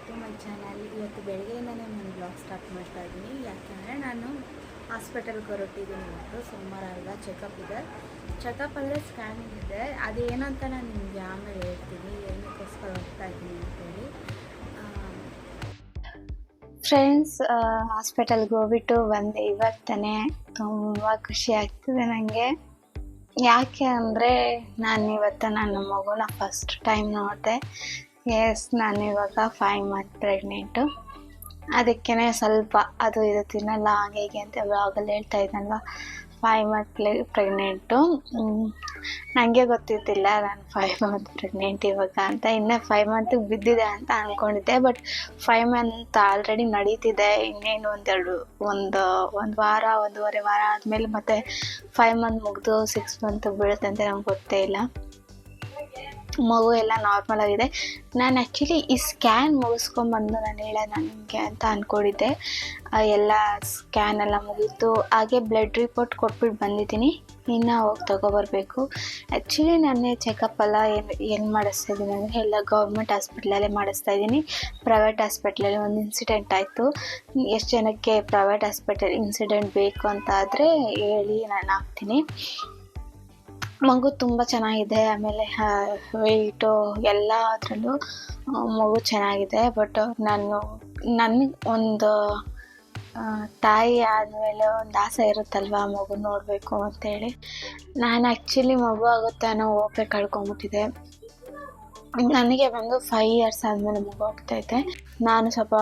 To my channel. ಇವತ್ತು ಬೆಳಗ್ಗೆಯಿಂದನೇ ನಾನು blog start ಮಾಡ್ತಾ ಇದ್ದೀನಿ. ಯಾಕೆಂದರೆ ನಾನು ಹಾಸ್ಪಿಟಲ್ಗೆ ಹೊರಟಿದ್ದೀನಿ. ಇವತ್ತು ಸೋಮವಾರ ಅಲ್ವಾ, ಚೆಕಪ್ ಇದೆ. ಚೆಕಪ್ ಅಂದರೆ ಸ್ಕ್ಯಾನಿಂಗ್ ಇದೆ. ಅದೇನಂತ ನಾನು ನಿಮಗೆ ಆಮೇಲೆ ಹೇಳ್ತೀನಿ, ಏನಕ್ಕೋಸ್ಕರ ಹೋಗ್ತಾ ಇದ್ದೀನಿ ಅಂತೇಳಿ. ಫ್ರೆಂಡ್ಸ್, ಹಾಸ್ಪಿಟಲ್ಗೆ ಹೋಗ್ಬಿಟ್ಟು ಬಂದೆ ಇವತ್ತನೇ. ತುಂಬ ಖುಷಿ ಆಗ್ತಿದೆ ನನಗೆ. ಯಾಕೆ ಅಂದರೆ ನಾನು ಇವತ್ತು ನನ್ನ ಮಗುನ ಫಸ್ಟ್ ಟೈಮ್ ನೋಡಿದೆ. ನಾನು ಇವಾಗ 5 ಮಂತ್ ಪ್ರೆಗ್ನೆಂಟು. ಅದಕ್ಕೇ ಸ್ವಲ್ಪ ಅದು ಇದು ತಿನ್ನಲ್ಲ ಹಾಗೆ ಹೀಗೆ ಅಂತ ವ್ಲಾಗಲ್ಲಿ ಹೇಳ್ತಾ ಇದ್ದಲ್ವ. 5 ಮಂತ್ ಪ್ರೆಗ್ನೆಂಟು. ನನಗೆ ಗೊತ್ತಿದ್ದಿಲ್ಲ ನಾನು 5 ಮಂತ್ ಪ್ರೆಗ್ನೆಂಟ್ ಇವಾಗ ಅಂತ. ಇನ್ನೂ 5 ಮಂತಿಗೆ ಬಿದ್ದಿದೆ ಅಂತ ಅಂದ್ಕೊಂಡಿದ್ದೆ. ಬಟ್ 5 ಮಂತ್ ಆಲ್ರೆಡಿ ನಡೀತಿದೆ. ಇನ್ನೇನು ಒಂದು ವಾರ, ಒಂದೂವರೆ ವಾರ ಆದಮೇಲೆ ಮತ್ತೆ 5 ಮಂತ್ ಮುಗಿದು 6 ಮಂತ್ ಬೀಳುತ್ತೆ ಅಂತ ನಮ್ಗೆ ಗೊತ್ತೇ ಇಲ್ಲ. ಮಗು ಎಲ್ಲ ನಾರ್ಮಲ್ ಆಗಿದೆ. ನಾನು ಆ್ಯಕ್ಚುಲಿ ಈ ಸ್ಕ್ಯಾನ್ ಮುಗಿಸ್ಕೊಂಬಂದು ನಾನು ಹೇಳೋದು ನನಗೆ ಅಂತ ಅಂದ್ಕೊಂಡಿದ್ದೆ. ಎಲ್ಲ ಸ್ಕ್ಯಾನ್ ಎಲ್ಲ ಮುಗೀತು. ಹಾಗೆ ಬ್ಲಡ್ ರಿಪೋರ್ಟ್ ಕೊಟ್ಬಿಟ್ಟು ಬಂದಿದ್ದೀನಿ. ಇನ್ನು ಹೋಗಿ ತೊಗೊಬರ್ಬೇಕು. ಆ್ಯಕ್ಚುಲಿ ನಾನೇ ಚೆಕಪ್ ಎಲ್ಲ ಏನು ಮಾಡಿಸ್ತಾ ಇದ್ದೀನಿ ಅಂದರೆ ಎಲ್ಲ ಗೌರ್ಮೆಂಟ್ ಹಾಸ್ಪಿಟ್ಲಲ್ಲೇ ಮಾಡಿಸ್ತಾ ಇದ್ದೀನಿ. ಪ್ರೈವೇಟ್ ಹಾಸ್ಪಿಟ್ಲಲ್ಲಿ ಒಂದು ಇನ್ಸಿಡೆಂಟ್ ಆಯಿತು. ಎಷ್ಟು ಜನಕ್ಕೆ ಪ್ರೈವೇಟ್ ಹಾಸ್ಪಿಟಲ್ ಇನ್ಸಿಡೆಂಟ್ ಬೇಕು ಅಂತ ಆದರೆ ಹೇಳಿ, ನಾನು ಹಾಕ್ತೀನಿ. ಮಗು ತುಂಬ ಚೆನ್ನಾಗಿದೆ. ಆಮೇಲೆ ವೆಯ್ಟು ಎಲ್ಲ ಅದರಲ್ಲೂ ಮಗು ಚೆನ್ನಾಗಿದೆ. ಬಟ್ ನನಗೆ ಒಂದು ತಾಯಿ ಆದಮೇಲೆ ಒಂದು ಆಸೆ ಇರುತ್ತಲ್ವ, ಮಗು ನೋಡಬೇಕು ಅಂತೇಳಿ. ನಾನು ಆ್ಯಕ್ಚುಲಿ ಮಗು ಆಗುತ್ತೆ ಅನ್ನೋ ಹೋಪೆ ಕಳ್ಕೊಂಬಿಟ್ಟಿದೆ. ನನಗೆ ಬಂದು 5 ಇಯರ್ಸ್ ಆದಮೇಲೆ ಮಗು ಆಗ್ತೈತೆ. ನಾನು ಸ್ವಲ್ಪ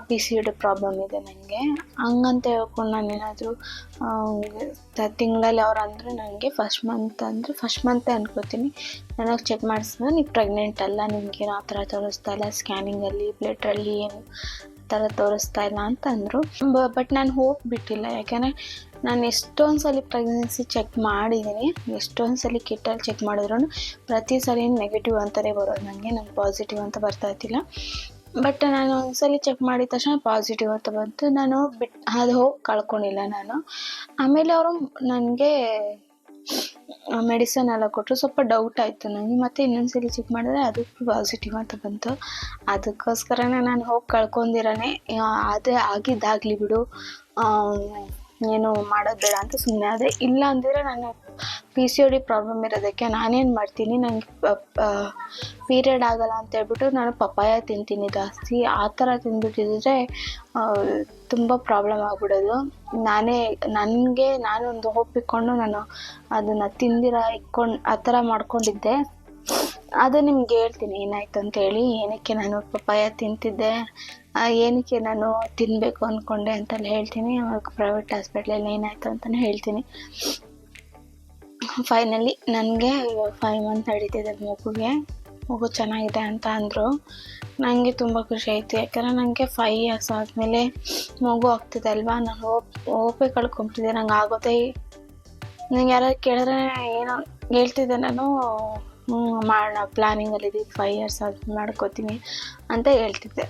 PCOD ಪ್ರಾಬ್ಲಮ್ ಇದೆ ನನಗೆ. ಹಂಗಂತ ಹೇಳ್ಕೊಂಡು ನಾನೇನಾದರೂ ತಿಂಗಳಲ್ಲಿ ಅವ್ರು ಅಂದರೆ ನನಗೆ ಫಸ್ಟ್ ಮಂತೇ ಅನ್ಕೋತೀನಿ, ನನಗೆ ಚೆಕ್ ಮಾಡಿಸಿದ್ರೆ ನೀವು ಪ್ರೆಗ್ನೆಂಟ್ ಅಲ್ಲ, ನಿಮಗೇನು ಆ ಥರ ತೋರಿಸ್ತಾ ಇಲ್ಲ, ಸ್ಕ್ಯಾನಿಂಗಲ್ಲಿ ಬ್ಲಡ್ಡಲ್ಲಿ ಏನು ಆ ಥರ ತೋರಿಸ್ತಾ ಇಲ್ಲ ಅಂತಂದರು. ಬಟ್ ನಾನು ಹೋಪ್ ಬಿಟ್ಟಿಲ್ಲ. ಯಾಕೆಂದರೆ ನಾನು ಎಷ್ಟೊಂದು ಸಲ ಪ್ರೆಗ್ನೆನ್ಸಿ ಚೆಕ್ ಮಾಡಿದ್ದೀನಿ. ಎಷ್ಟೊಂದು ಸಲ ಕಿಟ್ಟಲ್ಲಿ ಚೆಕ್ ಮಾಡಿದ್ರು ಪ್ರತಿ ಸಲ ನೆಗೆಟಿವ್ ಅಂತಲೇ ಬರೋದು. ನಂಗೆ ಪಾಸಿಟಿವ್ ಅಂತ ಬರ್ತಾ ಇದ್ದಿಲ್ಲ. ಬಟ್ ನಾನು ಒಂದ್ಸಲ ಚೆಕ್ ಮಾಡಿದ ತಕ್ಷಣ ಪಾಸಿಟಿವ್ ಅಂತ ಬಂತು. ನಾನು ಅದು ಹೋಗಿ ಕಳ್ಕೊಂಡಿಲ್ಲ ನಾನು. ಆಮೇಲೆ ಅವರು ನನಗೆ ಮೆಡಿಸನ್ ಎಲ್ಲ ಕೊಟ್ಟರು. ಸ್ವಲ್ಪ ಡೌಟ್ ಆಯಿತು ನನಗೆ. ಮತ್ತು ಇನ್ನೊಂದ್ಸಲ ಚೆಕ್ ಮಾಡಿದ್ರೆ ಅದು ಪಾಸಿಟಿವ್ ಅಂತ ಬಂತು. ಅದಕ್ಕೋಸ್ಕರನೇ ನಾನು ಹೋಗಿ ಕಳ್ಕೊಂಡಿರೋನೆ. ಅದೇ ಆಗಿದ್ದಾಗಲಿ ಬಿಡು, ಏನು ಮಾಡೋದು ಬೇಡ ಅಂತ ಸುಮ್ಮನೆ ಆದರೆ. ಇಲ್ಲ ಅಂದಿದ್ರೆ ನಾನು PCOD ಪ್ರಾಬ್ಲಮ್ ಇರೋದಕ್ಕೆ ನಾನೇನು ಮಾಡ್ತೀನಿ, ನನಗೆ ಪೀರಿಯಡ್ ಆಗಲ್ಲ ಅಂತ ಹೇಳ್ಬಿಟ್ಟು ನಾನು ಪಪ್ಪಾಯ ತಿಂತೀನಿ ಜಾಸ್ತಿ. ಆ ಥರ ತಿಂದ್ಬಿಟ್ಟಿದ್ರೆ ತುಂಬ ಪ್ರಾಬ್ಲಮ್ ಆಗ್ಬಿಡೋದು. ನಾನೊಂದು ಒಪ್ಪಿಕೊಂಡು ನಾನು ಅದನ್ನು ಇಟ್ಕೊಂಡು ಆ ಥರ ಮಾಡ್ಕೊಂಡಿದ್ದೆ. ಅದು ನಿಮ್ಗೆ ಹೇಳ್ತೀನಿ ಏನಾಯ್ತು ಅಂತೇಳಿ, ಏನಕ್ಕೆ ನಾನು ಪಪ್ಪಾಯ ತಿಂತಿದ್ದೆ, ಏನಕ್ಕೆ ನಾನು ತಿನ್ನಬೇಕು ಅಂದ್ಕೊಂಡೆ ಅಂತೆಲ್ಲ ಹೇಳ್ತೀನಿ. ಅವಾಗ ಪ್ರೈವೇಟ್ ಹಾಸ್ಪಿಟ್ಲಲ್ಲಿ ಏನಾಯಿತು ಅಂತಲೇ ಹೇಳ್ತೀನಿ. ಫೈನಲಿ ನನಗೆ 5 ಮಂತ್ ನಡೀತಿದೆ ಮಗು ಚೆನ್ನಾಗಿದೆ ಅಂತ ಅಂದರು. ನನಗೆ ತುಂಬ ಖುಷಿ ಆಯಿತು. ಯಾಕಂದರೆ ನನಗೆ 5 ಇಯರ್ಸ್ ಆದಮೇಲೆ ಮಗು ಆಗ್ತಿದೆ ಅಲ್ವಾ, ನಾನು ಹೋಪೇ ಕಳ್ಕೊಂಬಿಟ್ಟಿದ್ದೆ. ನಂಗೆ ಆಗೋದೇ, ನಂಗೆ ಯಾರು ಕೇಳಿದ್ರೆ ಏನೋ ಹೇಳ್ತಿದ್ದೆ ನಾನು, ಮಾಡೋಣ ಪ್ಲ್ಯಾನಿಂಗಲ್ಲಿದ್ದೀವಿ, 5 ಇಯರ್ಸ್ ಆದ್ಮೇಲೆ ಮಾಡ್ಕೋತೀನಿ ಅಂತ ಹೇಳ್ತಿದ್ದೆ.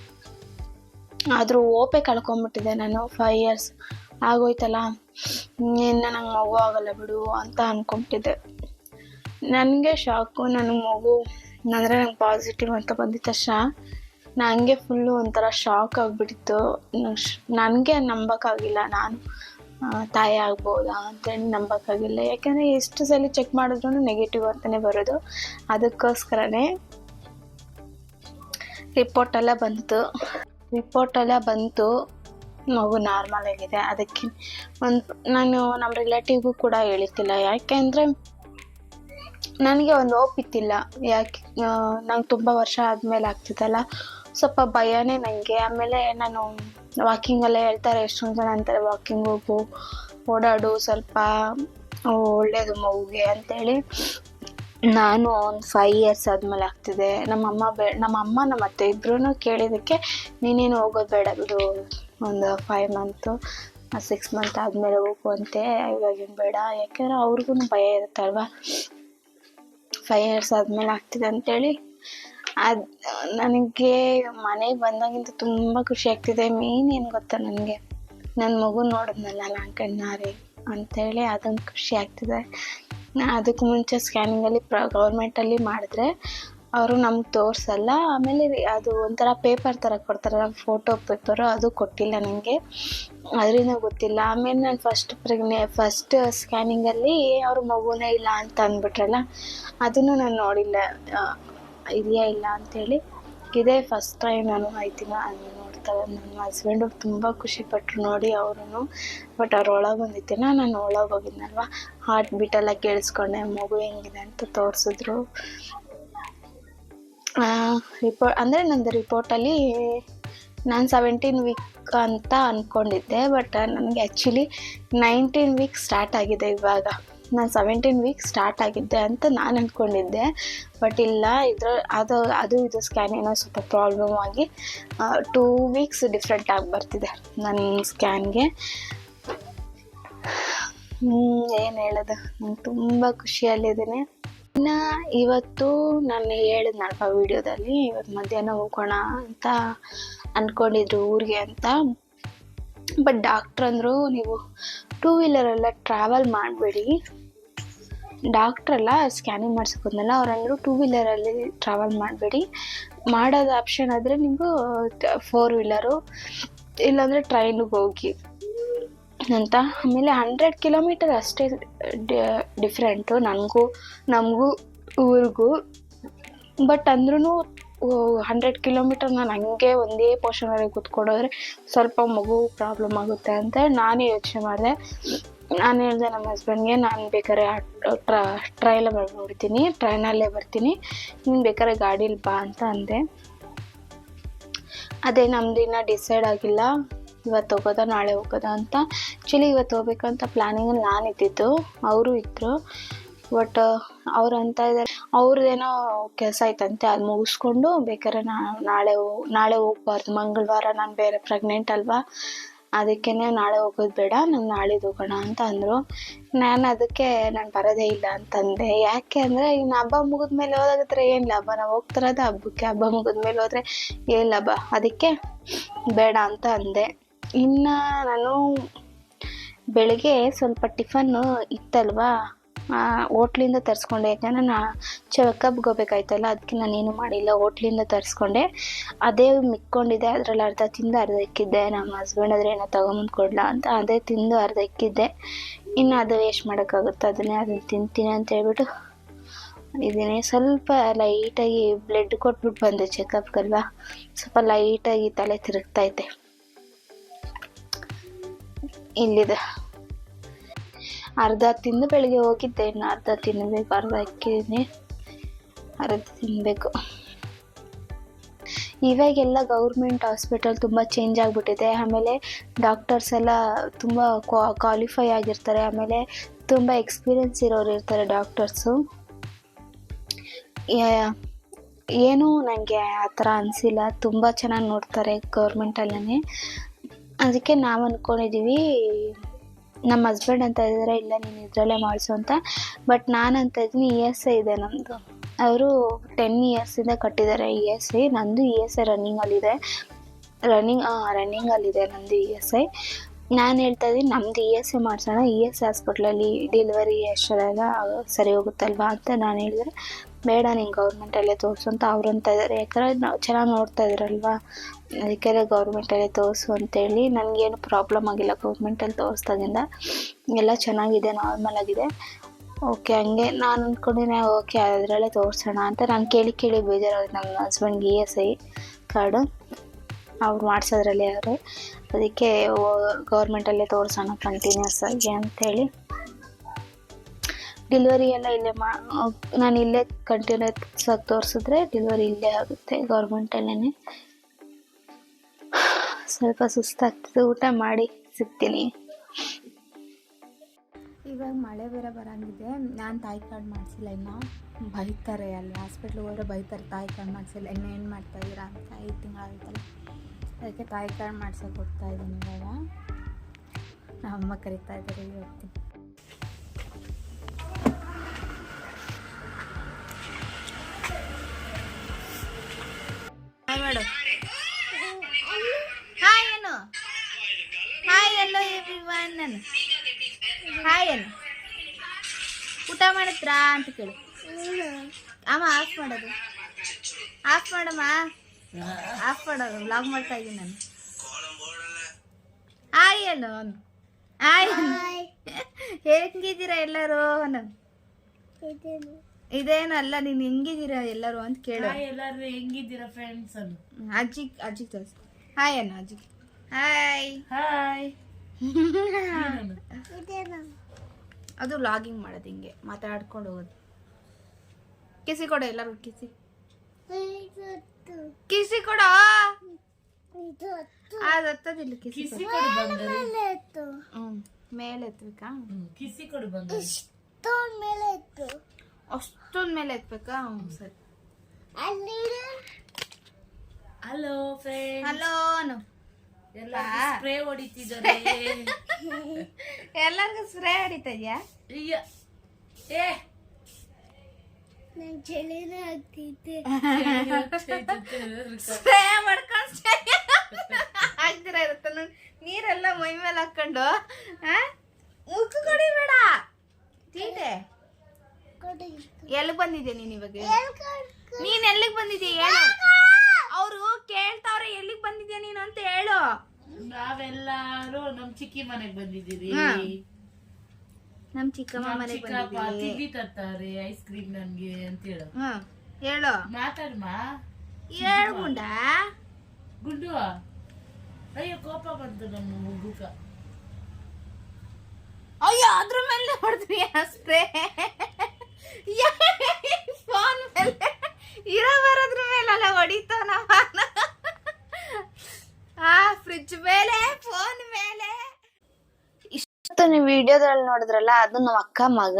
ಆದರೂ ಹೋಪೇ ಕಳ್ಕೊಂಬಿಟ್ಟಿದ್ದೆ ನಾನು. 5 ಇಯರ್ಸ್ ಆಗೋಯ್ತಲ್ಲ, ಇನ್ನು ನಂಗೆ ಮಗು ಆಗಲ್ಲ ಬಿಡು ಅಂತ ಅಂದ್ಕೊಂಬಿಟ್ಟಿದ್ದೆ. ನನಗೆ ಶಾಕು. ನನಗೆ ಮಗು ಅಂದರೆ ನಂಗೆ ಪಾಸಿಟಿವ್ ಅಂತ ಬಂದಿದ್ದ ತಕ್ಷಣ ನನಗೆ ಫುಲ್ಲು ಒಂಥರ ಶಾಕ್ ಆಗಿಬಿಟ್ಟಿತ್ತು. ನನಗೆ ನಂಬೋಕ್ಕಾಗಿಲ್ಲ, ನಾನು ತಾಯಿ ಆಗ್ಬೋದಾ ಅಂತೇಳಿ ನಂಬೋಕ್ಕಾಗಿಲ್ಲ. ಯಾಕೆಂದರೆ ಎಷ್ಟು ಸಲ ಚೆಕ್ ಮಾಡಿದ್ರು ನೆಗೆಟಿವ್ ಅಂತಲೇ ಬರೋದು. ಅದಕ್ಕೋಸ್ಕರನೇ ರಿಪೋರ್ಟೆಲ್ಲ ಬಂತು. ಮಗು ನಾರ್ಮಲ್ ಆಗಿದೆ. ಅದಕ್ಕೆ ನಾನು ನಮ್ಮ ರಿಲೇಟಿವ್ಗೂ ಕೂಡ ಹೇಳಿರ್ತಿಲ್ಲ. ಯಾಕೆಂದರೆ ನನಗೆ ಒಂದು ಹೋಪ್ ಇತ್ತಿಲ್ಲ. ನಂಗೆ ತುಂಬ ವರ್ಷ ಆದಮೇಲೆ ಆಗ್ತಿದ್ದಲ್ಲ, ಸ್ವಲ್ಪ ಭಯನೇ ನನಗೆ. ಆಮೇಲೆ ನಾನು ವಾಕಿಂಗೆಲ್ಲ ಹೇಳ್ತಾರೆ, ಎಷ್ಟೊಂದು ಜನ ಅಂತಾರೆ ವಾಕಿಂಗ್ ಹೋಗು, ಓಡಾಡು, ಸ್ವಲ್ಪ ಒಳ್ಳೆಯದು ಮಗುಗೆ ಅಂತೇಳಿ. ನಾನು ಒಂದು 5 ಇಯರ್ಸ್ ಆದಮೇಲೆ ಆಗ್ತಿದೆ. ನಮ್ಮ ಅತ್ತೆ ಇಬ್ಬರೂ ಕೇಳಿದ್ದಕ್ಕೆ, ನೀನೇನು ಹೋಗೋದು ಬೇಡ ಬಿಡು, ಒಂದು 5 ಮಂತು 6 ಮಂತ್ ಆದಮೇಲೆ ಹೋಗುವಂತೆ, ಇವಾಗೇನು ಬೇಡ. ಯಾಕೆಂದರೆ ಅವ್ರಿಗೂ ಭಯ ಇರುತ್ತಲ್ವ, 5 ಇಯರ್ಸ್ ಆದಮೇಲೆ ಆಗ್ತಿದೆ ಅಂತೇಳಿ. ನನಗೆ ಮನೆಗೆ ಬಂದಾಗಿಂತ ತುಂಬ ಖುಷಿ ಆಗ್ತಿದೆ. ಮೇನ್ ಏನು ಗೊತ್ತಾ, ನನಗೆ ನನ್ನ ಮಗು ನೋಡಿದ್ನಲ್ಲ ನಾನು ಕಣ್ಣಾರೆ ಅಂಥೇಳಿ ಅದೊಂದು ಖುಷಿ ಆಗ್ತಿದೆ. ಅದಕ್ಕೂ ಮುಂಚೆ ಸ್ಕ್ಯಾನಿಂಗಲ್ಲಿ ಗೌರ್ಮೆಂಟಲ್ಲಿ ಮಾಡಿದ್ರೆ ಅವರು ನಮ್ಗೆ ತೋರಿಸಲ್ಲ. ಆಮೇಲೆ ಅದು ಒಂಥರ ಪೇಪರ್ ಥರ ಕೊಡ್ತಾರೆ, ಫೋಟೋ ಪೇಪರು, ಅದು ಕೊಟ್ಟಿಲ್ಲ ನನಗೆ, ಅದರಿಂದ ಗೊತ್ತಿಲ್ಲ. ಆಮೇಲೆ ನಾನು ಫಸ್ಟ್ ಸ್ಕ್ಯಾನಿಂಗಲ್ಲಿ ಅವ್ರ ಮಗುನೇ ಇಲ್ಲ ಅಂತ ಅಂದ್ಬಿಟ್ರಲ್ಲ, ಅದನ್ನು ನಾನು ನೋಡಿಲ್ಲ, ಇದೆಯಾ ಇಲ್ಲ ಅಂಥೇಳಿ. ಇದೇ ಫಸ್ಟ್ ಟೈಮ್ ನಾನು ಆಯ್ತಿನ ನೋಡ್ತಾ ನನ್ನ ಹಸ್ಬೆಂಡು ತುಂಬ ಖುಷಿಪಟ್ಟರು ನೋಡಿ ಅವರು. ಬಟ್ ಅವ್ರು ಒಳಗೆ ಬಂದಿದ್ದೇನೆ, ನಾನು ಒಳಗೆ ಹೋಗಿದ್ನಲ್ವ, ಹಾರ್ಟ್ ಬೀಟೆಲ್ಲ ಕೇಳಿಸ್ಕೊಂಡೆ, ಮಗು ಹೆಂಗಿದೆ ಅಂತ ತೋರಿಸಿದ್ರು. ಅಂದರೆ ನಂದು ರಿಪೋರ್ಟಲ್ಲಿ ನಾನು 17 ವೀಕ್ ಅಂತ ಅಂದ್ಕೊಂಡಿದ್ದೆ, ಬಟ್ ನನಗೆ ಆ್ಯಕ್ಚುಲಿ 19 ವೀಕ್ ಸ್ಟಾರ್ಟ್ ಆಗಿದೆ ಇವಾಗ. ನಾನು 17 ವೀಕ್ ಸ್ಟಾರ್ಟ್ ಆಗಿದ್ದೆ ಅಂತ ನಾನು ಅಂದ್ಕೊಂಡಿದ್ದೆ, ಬಟ್ ಇಲ್ಲ, ಅದು ಇದು ಸ್ಕ್ಯಾನ್ ಏನೋ ಸ್ವಲ್ಪ ಪ್ರಾಬ್ಲಮ್ ಆಗಿ 2 ವೀಕ್ಸ್ ಡಿಫ್ರೆಂಟ್ ಆಗಿ ಬರ್ತಿದೆ ನನ್ನ ಸ್ಕ್ಯಾನ್ಗೆ. ಏನು ಹೇಳೋದು, ನಂಗೆ ತುಂಬ ಖುಷಿಯಲ್ಲಿದ್ದೀನಿ. ಇನ್ನು ಇವತ್ತು ನಾನು ಹೇಳಿದ್ನಲ್ವ ವಿಡಿಯೋದಲ್ಲಿ, ಇವತ್ತು ಮಧ್ಯಾಹ್ನ ಹೋಗೋಣ ಅಂತ ಅಂದ್ಕೊಂಡಿದ್ರು ಊರಿಗೆ ಅಂತ. ಬಟ್ ಡಾಕ್ಟ್ರ್ ಅಂದರು, ನೀವು 2 ವೀಲರೆಲ್ಲ ಟ್ರಾವೆಲ್ ಮಾಡಬೇಡಿ. ಡಾಕ್ಟ್ರಲ್ಲ ಸ್ಕ್ಯಾನಿಂಗ್ ಮಾಡ್ಸೋಕೋದ್ನಲ್ಲ, ಅವ್ರಂದರು 2 ವೀಲರಲ್ಲಿ ಟ್ರಾವೆಲ್ ಮಾಡಬೇಡಿ, ಮಾಡೋದು ಆಪ್ಷನ್ ಆದರೆ ನೀವು 4 ವೀಲರು ಇಲ್ಲಾಂದರೆ ಟ್ರೈನಿಗೆ ಹೋಗಿ ಅಂತ. ಆಮೇಲೆ 100 ಕಿಲೋಮೀಟರ್ ಅಷ್ಟೇ ಡಿಫ್ರೆಂಟು ನಮಗೂ ಊರಿಗೂ. ಬಟ್ ಅಂದ್ರೂ 100 ಕಿಲೋಮೀಟರ್ ನಾನು ಹಂಗೆ ಒಂದೇ ಪೋರ್ಷನಲ್ಲಿ ಕೂತ್ಕೊಂಡೋದ್ರೆ ಸ್ವಲ್ಪ ಮಗು ಪ್ರಾಬ್ಲಮ್ ಆಗುತ್ತೆ ಅಂತ ನಾನೇ ಯೋಚನೆ ಮಾಡಿದೆ. ನಾನು ಹೇಳಿದೆ ನಮ್ಮ ಹಸ್ಬೆಂಡ್ಗೆ, ನಾನು ಬೇಕಾದ್ರೆ ಟ್ರೈಲೇ ಮಾಡ್ಬಿಡ್ತೀನಿ, ಟ್ರೈನಲ್ಲೇ ಬರ್ತೀನಿ, ನೀನು ಬೇಕಾದ್ರೆ ಗಾಡೀಲಿ ಬಾ ಅಂತ ಅಂದೆ. ಅದೇ ನಮ್ದು ಇನ್ನೂ ಡಿಸೈಡ್ ಆಗಿಲ್ಲ, ಇವತ್ತು ಹೋಗೋದಾ ನಾಳೆ ಹೋಗೋದಾ ಅಂತ. ಆ್ಯಕ್ಚುಲಿ ಇವತ್ತು ಹೋಗ್ಬೇಕಂತ ಪ್ಲ್ಯಾನಿಂಗಲ್ಲಿ ನಾನು ಇದ್ದಿದ್ದು, ಅವರು ಇದ್ದರು. ಬಟ್ ಅವ್ರು ಅಂತ ಇದ್ದಾರೆ, ಅವ್ರದ್ದೇನೋ ಕೆಲಸ ಐತಂತೆ, ಅದು ಮುಗಿಸ್ಕೊಂಡು ಬೇಕಾದ್ರೆ ನಾಳೆ ಹೋಗ್ಬಾರ್ದು, ಮಂಗಳವಾರ ನಾನು ಬೇರೆ ಪ್ರೆಗ್ನೆಂಟ್ ಅಲ್ವಾ, ಅದಕ್ಕೇ ನಾಳೆ ಹೋಗೋದು ಬೇಡ, ನಾನು ನಾಳಿದ್ದು ಹೋಗೋಣ ಅಂತ ಅಂದರು. ಅದಕ್ಕೆ ನಾನು ಬರೋದೇ ಇಲ್ಲ ಅಂತಂದೆ. ಯಾಕೆ ಅಂದರೆ ಇನ್ನು ಹಬ್ಬ ಮುಗಿದ್ಮೇಲೆ ಹೋದಾಗತ್ರ ಏನು ಲಾಭ, ನಾವು ಹೋಗ್ತಿರೋದು ಹಬ್ಬಕ್ಕೆ, ಹಬ್ಬ ಮುಗಿದ್ಮೇಲೆ ಹೋದರೆ ಏನು ಲಾಭ, ಅದಕ್ಕೆ ಬೇಡ ಅಂತ ಅಂದೆ. ಇನ್ನು ನಾನು ಬೆಳಗ್ಗೆ ಸ್ವಲ್ಪ ಟಿಫನ್ನು ಇತ್ತಲ್ವಾ, ಹೋಟ್ಲಿಂದ ತರಿಸ್ಕೊಂಡೆ. ಯಾಕಂದರೆ ಚೆಕಪ್ಗೆ ಹೋಗ್ಬೇಕಾಯ್ತಲ್ಲ, ಅದಕ್ಕೆ ನಾನೇನು ಮಾಡಿಲ್ಲ, ಹೋಟ್ಲಿಂದ ತರಿಸ್ಕೊಂಡೆ. ಅದೇ ಮಿಕ್ಕೊಂಡಿದ್ದೆ, ಅದರಲ್ಲಿ ಅರ್ಧ ತಿಂದು ಅರ್ಧ ಇಕ್ಕಿದ್ದೆ. ನಮ್ಮ ಹಸ್ಬೆಂಡ್ ಆದರೆ ಏನೋ ತೊಗೊಂಬಂದು ಕೊಡಲ ಅಂತ ಅದೇ ತಿಂದು ಅರ್ಧ ಇಕ್ಕಿದ್ದೆ. ಇನ್ನು ಅದು ವೇಸ್ಟ್ ಮಾಡೋಕ್ಕಾಗುತ್ತೆ, ಅದನ್ನು ತಿಂತೀನಿ ಅಂತ ಹೇಳ್ಬಿಟ್ಟು ಇದೀನಿ. ಸ್ವಲ್ಪ ಲೈಟಾಗಿ ಬ್ಲಡ್ ಕೊಟ್ಬಿಟ್ಟು ಬಂದೆ ಚೆಕಪ್ಗಲ್ವಾ, ಸ್ವಲ್ಪ ಲೈಟಾಗಿ ತಲೆ ತಿರುಗ್ತೈತೆ. ಇಲ್ಲಿದೆ, ಅರ್ಧ ತಿಂದು ಬೆಳಿಗ್ಗೆ ಹೋಗಿದ್ದೆ, ಇನ್ನು ಅರ್ಧ ತಿನ್ನಬೇಕು, ಅರ್ಧ ಇಕ್ಕಿದ್ದೀನಿ, ಅರ್ಧ ತಿನ್ನಬೇಕು. ಇವಾಗೆಲ್ಲ ಗೌರ್ಮೆಂಟ್ ಹಾಸ್ಪಿಟಲ್ ತುಂಬ ಚೇಂಜ್ ಆಗಿಬಿಟ್ಟಿದೆ. ಆಮೇಲೆ ಡಾಕ್ಟರ್ಸ್ ಎಲ್ಲ ತುಂಬ ಕ್ವಾಲಿಫೈ ಆಗಿರ್ತಾರೆ, ಆಮೇಲೆ ತುಂಬ ಎಕ್ಸ್ಪೀರಿಯನ್ಸ್ ಇರೋರು ಇರ್ತಾರೆ ಡಾಕ್ಟರ್ಸು. ಏನೂ ನನಗೆ ಆ ಥರ ಅನಿಸಿಲ್ಲ, ತುಂಬ ಚೆನ್ನಾಗಿ ನೋಡ್ತಾರೆ ಗೌರ್ಮೆಂಟಲ್ಲೇ. ಅದಕ್ಕೆ ನಾವು ಅಂದ್ಕೊಂಡಿದ್ದೀವಿ, ನಮ್ಮ ಹಸ್ಬೆಂಡ್ ಅಂತ ಇದ್ದಾರೆ, ಇಲ್ಲ ನೀನು ಇದರಲ್ಲೇ ಮಾಡಿಸು ಅಂತ. ಬಟ್ ನಾನು ಅಂತ ಇದ್ದೀನಿ, ESI ಇದೆ ನಮ್ಮದು, ಅವರು 10 ಇಯರ್ಸಿಂದ ಕಟ್ಟಿದ್ದಾರೆ ESI. ನಂದು ESI ರನ್ನಿಂಗಲ್ಲಿದೆ, ರನ್ನಿಂಗಲ್ಲಿದೆ ನಂದು ESI. ನಾನು ಹೇಳ್ತಾ ಇದ್ದೀನಿ, ನಮ್ಮದು ESI ಮಾಡಿಸೋಣ, ESI ಹಾಸ್ಪಿಟ್ಲಲ್ಲಿ ಡೆಲಿವರಿ ಎಷ್ಟೆಲ್ಲ ಸರಿ ಹೋಗುತ್ತಲ್ವಾ ಅಂತ ನಾನು ಹೇಳಿದರೆ, ಬೇಡ ನೀನು ಗೌರ್ಮೆಂಟಲ್ಲೇ ತೋರಿಸು ಅಂತ ಅವ್ರು ಅಂತ ಇದ್ದಾರೆ. ಯಾಕಂದರೆ ನಾವು ಚೆನ್ನಾಗಿ ನೋಡ್ತಾ ಇದ್ರಲ್ವ, ಅದಕ್ಕೆ ಗೌರ್ಮೆಂಟಲ್ಲೇ ತೋರಿಸು ಅಂತೇಳಿ. ನನಗೇನು ಪ್ರಾಬ್ಲಮ್ ಆಗಿಲ್ಲ ಗೌರ್ಮೆಂಟಲ್ಲಿ ತೋರಿಸ್ದಾಗಿಂದ, ಎಲ್ಲ ಚೆನ್ನಾಗಿದೆ, ನಾರ್ಮಲ್ ಆಗಿದೆ. ಓಕೆ, ಹಂಗೆ ನಾನು ಅಂದ್ಕೊಂಡಿನಿ, ಓಕೆ ಅದರಲ್ಲೇ ತೋರಿಸೋಣ ಅಂತ. ನಾನು ಕೇಳಿ ಬೇಜಾರಾಗಿದೆ ನಮ್ಮ ಹಸ್ಬೆಂಡ್ಗೆ ESI ಕಾರ್ಡು, ಅವ್ರು ಮಾಡಿಸೋದ್ರಲ್ಲಿ ಅವರೇ. ಅದಕ್ಕೆ ಗೌರ್ಮೆಂಟಲ್ಲೇ ತೋರಿಸೋಣ ಕಂಟಿನ್ಯೂಸ್ ಆಗಿ ಅಂಥೇಳಿ. ಡೆಲಿವರಿ ಎಲ್ಲ ಇಲ್ಲೇ ನಾನು ಇಲ್ಲೇ ಕಂಟಿನ್ಯೂಸ್ ಆಗಿ ತೋರಿಸಿದ್ರೆ ಡೆಲಿವರಿ ಇಲ್ಲೇ ಆಗುತ್ತೆ ಗೌರ್ಮೆಂಟಲ್ಲೇ. ಸ್ವಲ್ಪ ಸುಸ್ತಾಗ್ತದೆ, ಊಟ ಮಾಡಿ ಸಿಗ್ತೀನಿ. ಇವಾಗ ಮಳೆ ಬೇರೆ ಬರೋಂಗಿದೆ, ನಾನು ತಾಯಿ ಕಾರ್ಡ್ ಮಾಡಿಸಿಲ್ಲ, ಇನ್ನು ಬೈತಾರೆ, ಅಲ್ಲಿ ಹಾಸ್ಪಿಟ್ಲಿಗೆ ಹೋದರೆ ಬೈತಾರೆ, ತಾಯಿ ಕಾರ್ಡ್ ಮಾಡಿಸಿಲ್ಲ, ಇನ್ನೂ ಏನು ಮಾಡ್ತಾಯಿದ್ದೀರಾ ಅಂತ. 5 ತಿಂಗಳಾಗುತ್ತಲ್ಲ, ಅದಕ್ಕೆ ತಾಯಿ ಕಾರ್ಡ್ ಮಾಡ್ಸೋಕೆ ಹೋಗ್ತಾಯಿದ್ದೀನಿ. ಇವಾಗ ನಮ್ಮಮ್ಮ ಕರಿತಾ ಇದ್ದಾರೆ, ಹೋಗ್ತೀನಿ. ಮಾಡು, ಹಾಯ್ ಏನು, ಹಾಯ್ ಎಲ್ಲೋ ಎವ್ರಿವನ್, ನಾನು ಹಾಯ್ ಏನು, ಊಟ ಮಾಡಿದ್ರಾ ಅಂತ ಕೇಳು. ಅಮ್ಮ ಆಫ್ ಮಾಡೋದು, ಆಫ್ ಮಾಡಮ್ಮ, ಆಫ್ ಮಾಡೋದು. ವ್ಲಾಗ್ ಮಾಡ್ತಾ ಇದ್ದೀನಿ ನಾನು. ಹಾಯ್ ಅನ್ನು, ಹಾಯ್. ಹೆಂಗಿದ್ದೀರಾ ಎಲ್ಲರೂ? ಇದೇನಲ್ಲ, ನೀನ್ ಹೆಂಗಿದ್ದೀರಾ ಎಲ್ಲರೂ ಅಂತ ಕೇಳು. ಎಲ್ಲರೂ ಹೆಂಗಿದ್ದೀರಾ ಫ್ರೆಂಡ್ಸ್ ಅನ್ನು. ಅಜ್ಜಿ ತೋರಿಸ್. ಹಾಯ್ ಅನ್ನು ಅಜ್ಜಿ. Hi hi. ಅದು ವ್ಲಾಗಿಂಗ್ ಮಾಡೋದು, ಹಿಂಗೆ ಮಾತಾಡ್ಕೊಂಡು ಹೋಗೋದು. ಕಿಸಿ ಕೊಡು ಎಲ್ಲರೂ, ಕಿಸಿ ಕಿಸಿ ಕೊಡ. ಅದು ಹತ್ತದಿಲ್ಲ, ಕಿಸಿ ಕೊಡು ಬಂಗಾರಿ. ಮೇಲೆ ಎತ್ತಬೇಕಾ? ಕಿಸಿ ಕೊಡು ಬಂಗಾರಿ. ಅಷ್ಟೊಂದ್ ಮೇಲೆ ಎತ್ಬೇಕಾ? ಸರಿ. Hello friends. ಹಲೋ ಎಲ್ಲ ಸ್ಪ್ರೇ ಹೊಡಿತಿದ್ದಾರೆ. ಎಲ್ಲರಿಗೂ ಸ್ಪ್ರೇ ಹೊಡಿತಾ ಇದೆಯಾ? ಏ ಸ್ಪ್ರೇ ಮಾಡ್ಕೊಂಡು ಆಗ್ದಿರ ಇರುತ್ತೆ ನೋಡಿ. ನೀರೆಲ್ಲ ಮೈ ಮೇಲೆ ಹಾಕೊಂಡು ಮುಖ ಕೊಡಿಬೇಡ. ತೀಟೆ ಎಲ್ಲಿಗೆ ಬಂದಿದ್ಯಾ ನೀನ್ ಇವಾಗ? ನೀನ್ ಎಲ್ಲಿಗೆ ಬಂದಿದ್ಯಾ ಹೇಳು. ಅವರು ಕೇಳ್ತಾವ್ರೆ ಎಲ್ಲಿಗೆ ಬಂದಿದ್ಯಾ ನೀನು ಅಂತ ಹೇಳು. ನಾವೆಲ್ಲಾರು ನಮ್ ಚಿಕ್ಕಿ ಮನೆಗ್ ಬಂದಿದ್ದೀರಿ. ನಮ್ ಚಿಕ್ಕಮ್ಮ ಮನೆಗೆ ಬಂದಿದ್ದೀವಿ. ತಿಂಡಿ ತರ್ತಾರೆ, ಐಸ್ ಕ್ರೀಮ್ ನನ್ಗೆ ಅಂತ ಹೇಳು. ಹೇಳು, ಮಾತಾಡ್ಮ. ಹೇಳು ಗುಂಡ. ಗುಂಡು, ಅಯ್ಯೋ ಕೋಪ ಬಂತು ನಮ್ಮ ಹುಡುಗ. ಅಯ್ಯೋ ಅದ್ರ ಮೇಲೆ ಹೊಡೆದ್ವಿ ಸ್ಪ್ರೇ. ಫೋನ್ ಮೇಲೆ ಇರೋ ಬರೋದ್ರ ಮೇಲೆಲ್ಲ ಹೊಡಿತಾನ. ಫ್ರಿಡ್ಜ್ ಮೇಲೆ, ಫೋನ್ ಮೇಲೆ. ಇಷ್ಟು ನೀವು ವಿಡಿಯೋದಲ್ಲಿ ನೋಡಿದ್ರಲ್ಲ, ಅದು ನಮ್ಮ ಅಕ್ಕ ಮಗ.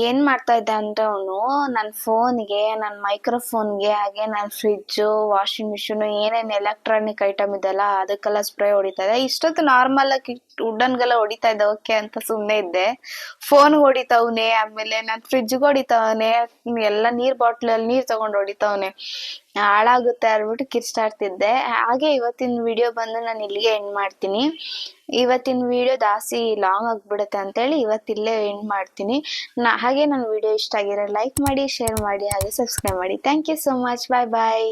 ಏನ್ ಮಾಡ್ತಾ ಇದ್ದ ಅಂದ್ರೆ ಅವನು ನನ್ನ ಫೋನ್ಗೆ, ನನ್ನ ಮೈಕ್ರೋಫೋನ್ಗೆ, ಹಾಗೆ ನನ್ನ ಫ್ರಿಡ್ಜ್, ವಾಷಿಂಗ್ ಮಿಷಿನ್, ಏನೇನ್ ಎಲೆಕ್ಟ್ರಾನಿಕ್ ಐಟಮ್ ಇದೆಲ್ಲ ಅದಕ್ಕೆಲ್ಲ ಸ್ಪ್ರೇ ಹೊಡಿತಾ ಇದ್ದ. ಇಷ್ಟೊತ್ತು ನಾರ್ಮಲ್ ಆಗಿ ವುಡನ್ಗೆಲ್ಲ ಹೊಡಿತಾ ಇದ್ದ, ಓಕೆ ಅಂತ ಸುಮ್ಮನೆ ಇದ್ದೆ. ಫೋನ್ಗೆ ಹೊಡಿತಾವನೆ, ಆಮೇಲೆ ನನ್ನ ಫ್ರಿಡ್ಜ್ಗೆ ಹೊಡಿತಾವನೆ, ಎಲ್ಲ ನೀರ್ ಬಾಟ್ಲಲ್ಲಿ ನೀರ್ ತಗೊಂಡು ಹೊಡಿತಾವನೆ. ಹಾಳಾಗುತ್ತೆ ಅಂದ್ಬಿಟ್ಟು ಕಿರ್ಚಾಡ್ತಿದ್ದೆ. ಹಾಗೆ ಇವತ್ತಿನ ವಿಡಿಯೋ ಬಂದು ನಾನು ಇಲ್ಲಿಗೆ ಎಂಡ್ ಮಾಡ್ತೀನಿ. ಇವತ್ತಿನ ವಿಡಿಯೋ ಜಾಸ್ತಿ ಲಾಂಗ್ ಆಗ್ಬಿಡುತ್ತೆ ಅಂತೇಳಿ ಇವತ್ತಿಲ್ಲೇ ಎಂಡ್ ಮಾಡ್ತೀನಿ. ಹಾಗೆ ನನ್ನ ವಿಡಿಯೋ ಇಷ್ಟ ಆಗಿರೋ ಲೈಕ್ ಮಾಡಿ, ಶೇರ್ ಮಾಡಿ, ಹಾಗೆ ಸಬ್ಸ್ಕ್ರೈಬ್ ಮಾಡಿ. Thank you so much. Bye bye.